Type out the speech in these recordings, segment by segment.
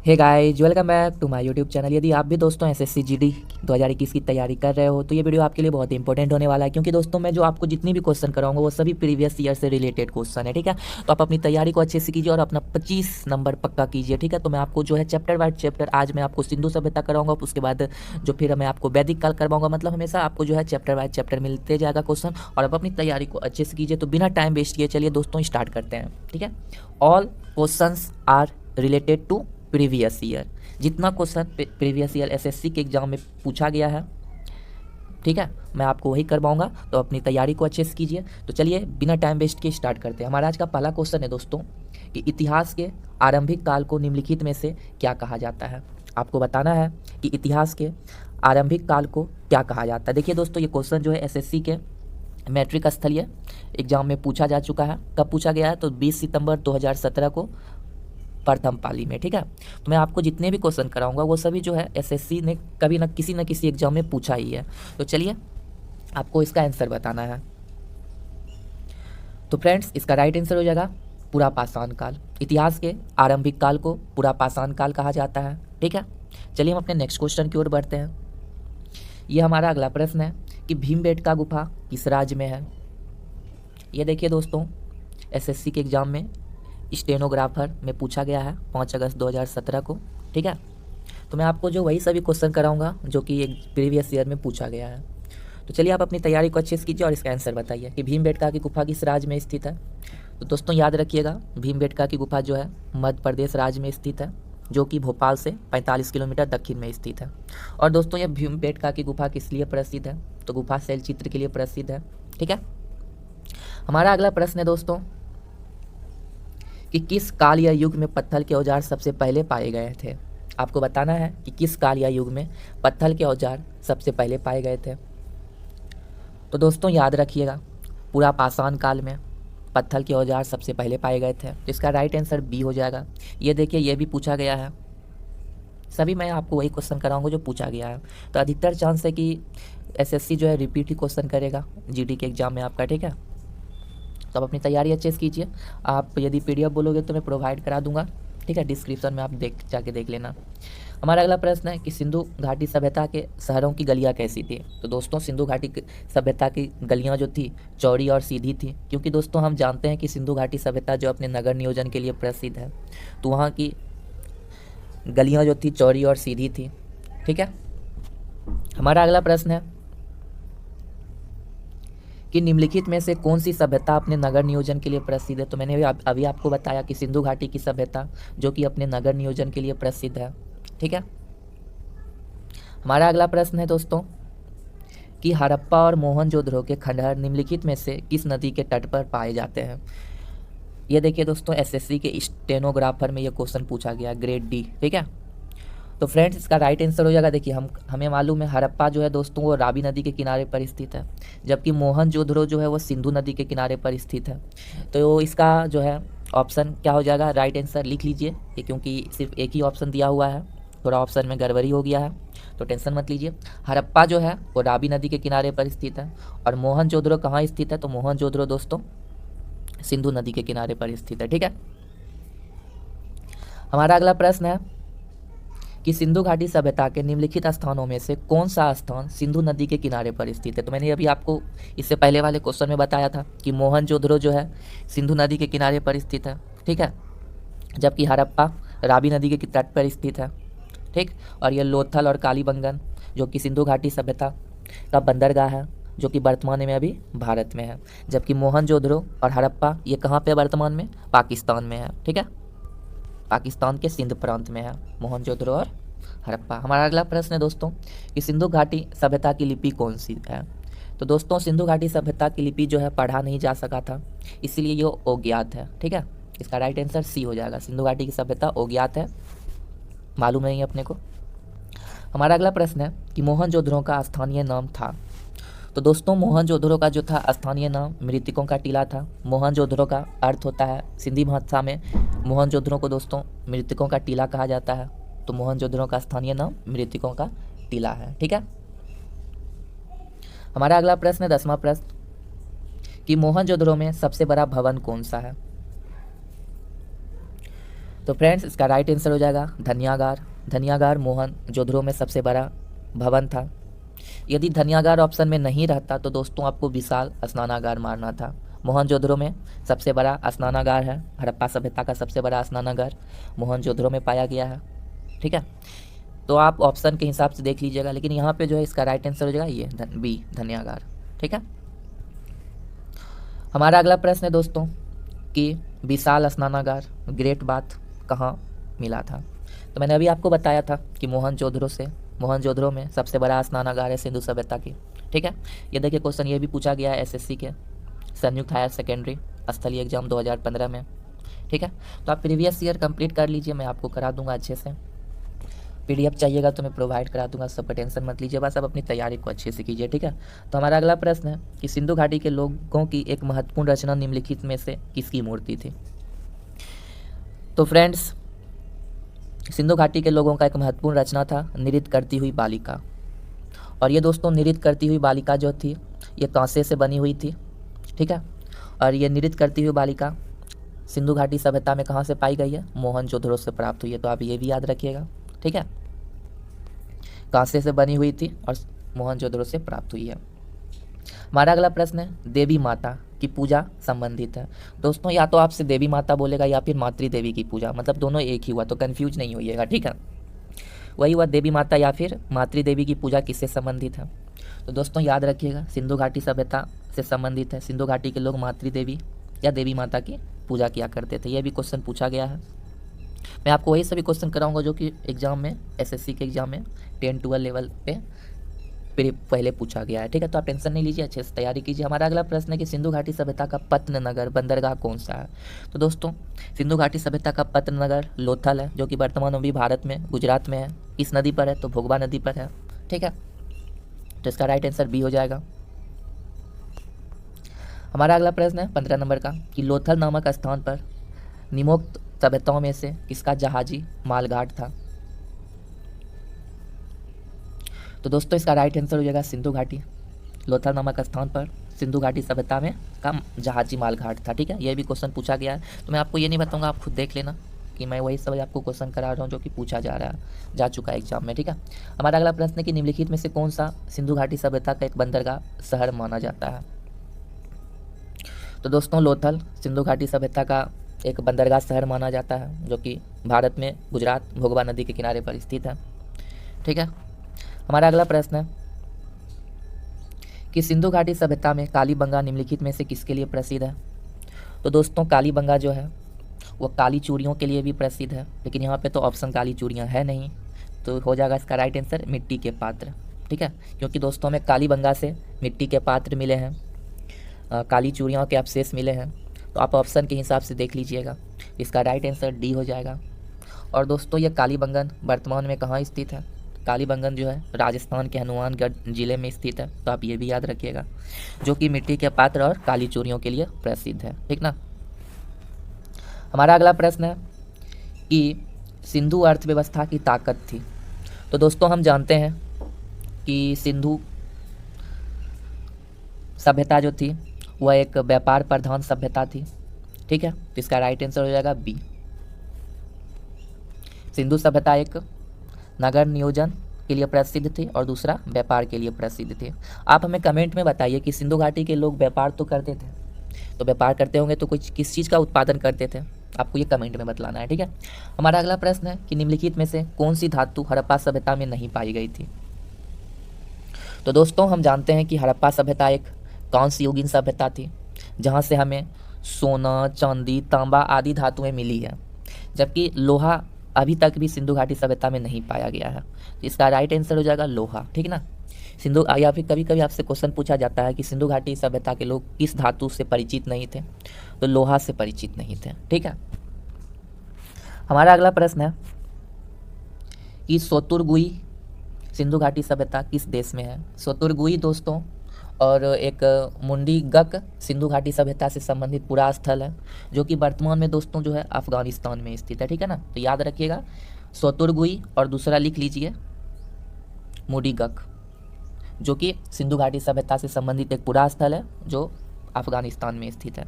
Hey guys, welcome back to my YouTube channel. यदि आप भी दोस्तों एसएससी जीडी 2021 की तैयारी कर रहे हो तो ये वीडियो आपके लिए बहुत इंपॉर्टेंट होने वाला है, क्योंकि दोस्तों मैं जो आपको जितनी भी क्वेश्चन कराऊंगा वो सभी प्रीवियस ईयर से रिलेटेड क्वेश्चन है। ठीक है, तो आप अपनी तैयारी को अच्छे से कीजिए और अपना 25 नंबर पक्का कीजिए। ठीक है, तो मैं आपको जो है चैप्टर वाइज चैप्टर, आज मैं आपको सिंधु सभ्यता कराऊंगा, उसके बाद जो फिर मैं आपको वैदिक काल करवाऊंगा। मतलब हमेशा आपको जो है चैप्टर वाइज चैप्टर मिलते जाएगा क्वेश्चन, और आप अपनी तैयारी को अच्छे से कीजिए। तो बिना टाइम वेस्ट किए चलिए दोस्तों स्टार्ट करते हैं। ठीक है, all question are related to previous year. जितना क्वेश्चन प्रीवियस ईयर एसएससी के एग्जाम में पूछा गया है, ठीक है, मैं आपको वही करवाऊंगा। तो अपनी तैयारी को अच्छे से कीजिए। तो चलिए बिना टाइम वेस्ट के स्टार्ट करते हैं। हमारा आज का पहला क्वेश्चन है दोस्तों कि इतिहास के आरंभिक काल को निम्नलिखित में से क्या कहा जाता है। आपको बताना है कि इतिहास के आरंभिक काल को क्या कहा जाता है। देखिए दोस्तों, ये क्वेश्चन जो है एसएससी के मैट्रिक स्थलीय एग्जाम में पूछा जा चुका है। कब पूछा गया है? तो 20 सितंबर 2017 को प्रथम पाली में। ठीक है, तो मैं आपको जितने भी क्वेश्चन कराऊंगा वो सभी जो है एसएससी ने कभी न किसी एग्जाम में पूछा ही है। तो चलिए आपको इसका आंसर बताना है। तो फ्रेंड्स, इसका राइट आंसर हो जाएगा पूरा पाषाण काल। इतिहास के आरंभिक काल को पूरा पाषाण काल कहा जाता है। ठीक है, चलिए हम अपने नेक्स्ट क्वेश्चन की ओर बढ़ते हैं। ये हमारा अगला प्रश्न है कि भीमबेटका गुफा किस राज्य में है। ये देखिए दोस्तों, एसएससी के एग्जाम में स्टेनोग्राफर में पूछा गया है 5 अगस्त 2017 को। ठीक है, तो मैं आपको जो वही सभी क्वेश्चन कराऊंगा जो कि एक प्रीवियस ईयर में पूछा गया है। तो चलिए आप अपनी तैयारी को अच्छे से कीजिए और इसका आंसर बताइए कि भीमबेटका की गुफा किस राज्य में स्थित है। तो दोस्तों याद रखिएगा, भीमबेटका की गुफा जो है मध्य प्रदेश राज्य में स्थित है, जो कि भोपाल से 45 किलोमीटर दक्षिण में स्थित है। और दोस्तों यह भीमबेटका की गुफा किस लिए प्रसिद्ध है? तो गुफा शैलचित्र के लिए प्रसिद्ध है। ठीक है, हमारा अगला प्रश्न है दोस्तों कि किस काल या युग में पत्थर के औजार सबसे पहले पाए गए थे। आपको बताना है कि किस काल या युग में पत्थर के औजार सबसे पहले पाए गए थे। तो दोस्तों याद रखिएगा, पूरा पाषाण काल में पत्थर के औजार सबसे पहले पाए गए थे। तो इसका राइट आंसर बी हो जाएगा। ये देखिए, ये भी पूछा गया है। सभी मैं आपको वही क्वेश्चन कराऊंगा जो पूछा गया है। तो अधिकतर चांस है कि एसएससी जो है रिपीट ही क्वेश्चन करेगा जीडी के एग्जाम में आपका। ठीक है, तो आप अपनी तैयारी अच्छे से कीजिए। आप यदि पीडीएफ बोलोगे तो मैं प्रोवाइड करा दूंगा। ठीक है, डिस्क्रिप्शन में आप जाके देख लेना। हमारा अगला प्रश्न है कि सिंधु घाटी सभ्यता के शहरों की गलियां कैसी थी। तो दोस्तों सिंधु घाटी सभ्यता की गलियां जो थी चौड़ी और सीधी थी, क्योंकि दोस्तों हम जानते हैं कि सिंधु घाटी सभ्यता जो अपने नगर नियोजन के लिए प्रसिद्ध है, तो वहाँ की गलियाँ जो थी चौड़ी और सीधी थी। ठीक है, हमारा अगला प्रश्न है कि निम्नलिखित में से कौन सी सभ्यता अपने नगर नियोजन के लिए प्रसिद्ध है। तो मैंने अभी आपको बताया कि सिंधु घाटी की सभ्यता जो कि अपने नगर नियोजन के लिए प्रसिद्ध है। ठीक है, हमारा अगला प्रश्न है दोस्तों कि हड़प्पा और मोहनजोदड़ो के खंडहर निम्नलिखित में से किस नदी के तट पर पाए जाते हैं। ये देखिए दोस्तों, एसएससी के स्टेनोग्राफर में ये क्वेश्चन पूछा गया, ग्रेड डी। ठीक है, तो फ्रेंड्स इसका राइट आंसर हो जाएगा, देखिए हमें मालूम है हड़प्पा जो है दोस्तों वो रावी नदी के किनारे पर स्थित है, जबकि मोहनजोदड़ो जो है वो सिंधु नदी के किनारे पर स्थित है। तो इसका जो है ऑप्शन क्या हो जाएगा, राइट आंसर लिख लीजिए। ये क्योंकि सिर्फ एक ही ऑप्शन दिया हुआ है, थोड़ा ऑप्शन में गड़बड़ी हो गया है, तो टेंशन मत लीजिए। हड़प्पा जो है वो रावी नदी के किनारे पर स्थित है, और मोहनजोदड़ो कहाँ स्थित है? तो मोहनजोदड़ो दोस्तों सिंधु नदी के किनारे पर स्थित है। ठीक है, हमारा अगला प्रश्न है कि सिंधु घाटी सभ्यता के निम्नलिखित स्थानों में से कौन सा स्थान सिंधु नदी के किनारे पर स्थित है। तो मैंने अभी आपको इससे पहले वाले क्वेश्चन में बताया था कि मोहनजोदड़ो जो है सिंधु नदी के किनारे पर स्थित है। ठीक है, जबकि हड़प्पा रावी नदी के तट पर स्थित है। ठीक, और ये लोथल और कालीबंगन जो कि सिंधु घाटी सभ्यता का बंदरगाह है, जो कि वर्तमान में अभी भारत में है, जबकि मोहनजोदड़ो और हड़प्पा ये कहाँ पे वर्तमान में? पाकिस्तान में है। ठीक है, पाकिस्तान के सिंध प्रांत में है मोहनजोदड़ो और हड़प्पा। हमारा अगला प्रश्न है दोस्तों कि सिंधु घाटी सभ्यता की लिपि कौन सी है। तो दोस्तों सिंधु घाटी सभ्यता की लिपि जो है पढ़ा नहीं जा सका था, इसीलिए ये अज्ञात है। ठीक है, इसका राइट आंसर सी हो जाएगा। सिंधु घाटी की सभ्यता अज्ञात है, मालूम नहीं है अपने को। हमारा अगला प्रश्न है कि मोहनजोदड़ो का स्थानीय नाम था। तो दोस्तों मोहनजोदड़ो का जो था स्थानीय नाम मृतकों का टीला था। मोहनजोदड़ो का अर्थ होता है, सिंधी भाषा में मोहनजोदड़ो को दोस्तों मृतकों का टीला कहा जाता है। तो मोहनजोदड़ो का स्थानीय नाम मृतकों का टीला है। ठीक है, हमारा अगला प्रश्न है 10वां प्रश्न कि मोहनजोदड़ो में सबसे बड़ा भवन कौन सा है। तो फ्रेंड्स इसका राइट आंसर हो जाएगा धन्यागार। धन्यागार मोहनजोदड़ो में सबसे बड़ा भवन था। यदि धन्यागार ऑप्शन में नहीं रहता तो दोस्तों आपको विशाल स्नानागार मारना था। मोहनजोदड़ो में सबसे बड़ा स्नानागार है, हड़प्पा सभ्यता का सबसे बड़ा स्नानागार मोहनजोदड़ो में पाया गया है। ठीक है, तो आप ऑप्शन के हिसाब से देख लीजिएगा, लेकिन यहाँ पे जो है इसका राइट आंसर हो जाएगा ये बी धन्यागार। ठीक है, हमारा अगला प्रश्न है दोस्तों कि विशाल स्नानागार ग्रेट बाथ कहाँ मिला था। तो मैंने अभी आपको बताया था कि मोहनजोदड़ो में सबसे बड़ा स्नानागार है सिंधु सभ्यता की। ठीक है, ये देखिए क्वेश्चन ये भी पूछा गया है एसएससी के संयुक्त हायर सेकेंडरी स्थलीय एग्जाम 2015 में। ठीक है, तो आप प्रीवियस ईयर कंप्लीट कर लीजिए, मैं आपको करा दूंगा अच्छे से। पीडीएफ चाहिएगा तो मैं प्रोवाइड करा दूंगा, सब टेंशन मत लीजिए, बस आप अपनी तैयारी को अच्छे से कीजिए। ठीक है, तो हमारा अगला प्रश्न है कि सिंधु घाटी के लोगों की एक महत्वपूर्ण रचना निम्नलिखित में से किसकी मूर्ति थी। तो फ्रेंड्स सिंधु घाटी के लोगों का एक महत्वपूर्ण रचना था नृत्य करती हुई बालिका। और ये दोस्तों नृत्य करती हुई बालिका जो थी ये कांसे से बनी हुई थी। ठीक है, और ये नृत्य करती हुई बालिका सिंधु घाटी सभ्यता में कहाँ से पाई गई है, मोहनजोदड़ो से प्राप्त हुई है। तो आप ये भी याद रखिएगा। ठीक है, कांसे से बनी हुई थी और मोहनजोदड़ो से प्राप्त हुई है। हमारा अगला प्रश्न है देवी माता की पूजा संबंधित है। दोस्तों या तो आपसे देवी माता बोलेगा या फिर मातृ देवी की पूजा, मतलब दोनों एक ही हुआ, तो कंफ्यूज नहीं होइएगा। ठीक है, वही हुआ देवी माता या फिर मातृ देवी की पूजा किससे संबंधित है। तो दोस्तों याद रखिएगा सिंधु घाटी सभ्यता से संबंधित है। सिंधु घाटी के लोग मातृ देवी या देवी माता की पूजा किया करते थे। यह भी क्वेश्चन पूछा गया है। मैं आपको वही सभी क्वेश्चन कराऊंगा जो कि एग्जाम में एसएससी के एग्जाम में 10-12 लेवल पे पहले पूछा गया है। ठीक है, तो आप टेंशन नहीं लीजिए, अच्छे से तैयारी कीजिए। हमारा अगला प्रश्न है कि सिंधु घाटी सभ्यता का पत्न नगर बंदरगाह कौन सा है। तो दोस्तों सिंधु घाटी सभ्यता का पत्न नगर लोथल है, जो कि वर्तमान में भी भारत में गुजरात में है। इस नदी पर है, तो भोगवा नदी पर है। ठीक है, तो इसका राइट आंसर बी हो जाएगा। हमारा अगला प्रश्न है 15 नंबर का कि लोथल नामक स्थान पर निम्नोक्त सभ्यताओं में से किसका जहाजी मालघाट था। तो दोस्तों इसका राइट आंसर हो जाएगा सिंधु घाटी। लोथल नामक स्थान पर सिंधु घाटी सभ्यता में का जहाजी मालघाट था। ठीक है, यह भी क्वेश्चन पूछा गया है, तो मैं आपको ये नहीं बताऊंगा, आप खुद देख लेना कि मैं वही सब आपको क्वेश्चन करा रहा हूँ जो कि पूछा जा चुका है एग्जाम में। ठीक है, हमारा अगला प्रश्न है कि निम्नलिखित में से कौन सा सिंधु घाटी सभ्यता का एक बंदरगाह शहर माना जाता है। तो दोस्तों लोथल सिंधु घाटी सभ्यता का एक बंदरगाह शहर माना जाता है, जो कि भारत में गुजरात भोगवा नदी के किनारे पर स्थित है। ठीक है, हमारा अगला प्रश्न है कि सिंधु घाटी सभ्यता में कालीबंगा निम्नलिखित में से किसके लिए प्रसिद्ध है। तो दोस्तों कालीबंगा जो है वो काली चूड़ियों के लिए भी प्रसिद्ध है, लेकिन यहाँ पे तो ऑप्शन काली चूड़ियाँ है नहीं, तो हो जाएगा इसका राइट आंसर मिट्टी के पात्र। ठीक है, क्योंकि दोस्तों हमें कालीबंगा से मिट्टी के पात्र मिले हैं, काली चूड़ियों के अवशेष मिले हैं, तो आप ऑप्शन के हिसाब से देख लीजिएगा। इसका राइट आंसर डी हो जाएगा। और दोस्तों ये कालीबंगन वर्तमान में कहाँ स्थित है। कालीबंगन जो है राजस्थान के हनुमानगढ़ जिले में स्थित है, तो आप ये भी याद रखिएगा, जो कि मिट्टी के पात्र और काली चूड़ियों के लिए प्रसिद्ध है। ठीक ना। हमारा अगला प्रश्न है कि सिंधु अर्थव्यवस्था की ताकत थी। तो दोस्तों हम जानते हैं कि सिंधु सभ्यता जो थी वह एक व्यापार प्रधान सभ्यता थी। ठीक है, तो इसका राइट आंसर हो जाएगा बी। सिंधु सभ्यता एक नगर नियोजन के लिए प्रसिद्ध थी और दूसरा व्यापार के लिए प्रसिद्ध थी। आप हमें कमेंट में बताइए कि सिंधु घाटी के लोग व्यापार तो करते थे, तो व्यापार करते होंगे तो कुछ किस चीज़ का उत्पादन करते थे, आपको ये कमेंट में बतलाना है। ठीक है, हमारा अगला प्रश्न है कि निम्नलिखित में से कौन सी धातु हड़प्पा सभ्यता में नहीं पाई गई थी। तो दोस्तों हम जानते हैं कि हड़प्पा सभ्यता एक कांस्य युगीन सभ्यता थी, जहाँ से हमें सोना, चांदी, तांबा आदि धातुएं मिली है, जबकि लोहा अभी तक भी सिंधु घाटी सभ्यता में नहीं पाया गया है। तो इसका राइट आंसर हो जाएगा लोहा। ठीक ना। सिंधु या फिर कभी कभी आपसे क्वेश्चन पूछा जाता है कि सिंधु घाटी सभ्यता के लोग किस धातु से परिचित नहीं थे, तो लोहा से परिचित नहीं थे। ठीक है, हमारा अगला प्रश्न है कि सोतुरगुई सिंधु घाटी सभ्यता किस देश में है। सोतुरगुई दोस्तों और एक मुंडी गक सिंधु घाटी सभ्यता से संबंधित पूरा स्थल है, जो कि वर्तमान में दोस्तों जो है अफगानिस्तान में स्थित है। ठीक है ना, तो याद रखिएगा सोतुरगुई और दूसरा लिख लीजिए मुंडी गक, जो कि सिंधु घाटी सभ्यता से संबंधित एक पूरा स्थल है जो अफगानिस्तान में स्थित है।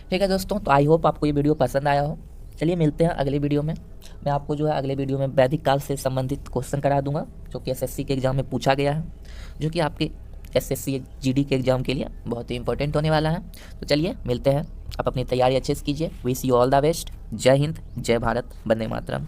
ठीक है दोस्तों, तो आई होप आपको ये वीडियो पसंद आया हो। चलिए मिलते हैं अगले वीडियो में। मैं आपको जो है अगले वीडियो में वैदिक काल से संबंधित क्वेश्चन करा दूंगा, जो कि एसएससी के एग्ज़ाम में पूछा गया है, जो कि आपके एसएससी जीडी के एग्ज़ाम के लिए बहुत ही इंपॉर्टेंट होने वाला है। तो चलिए मिलते हैं, आप अपनी तैयारी अच्छे से कीजिए। Wish you all the best. जय हिंद, जय भारत, वंदे मातरम।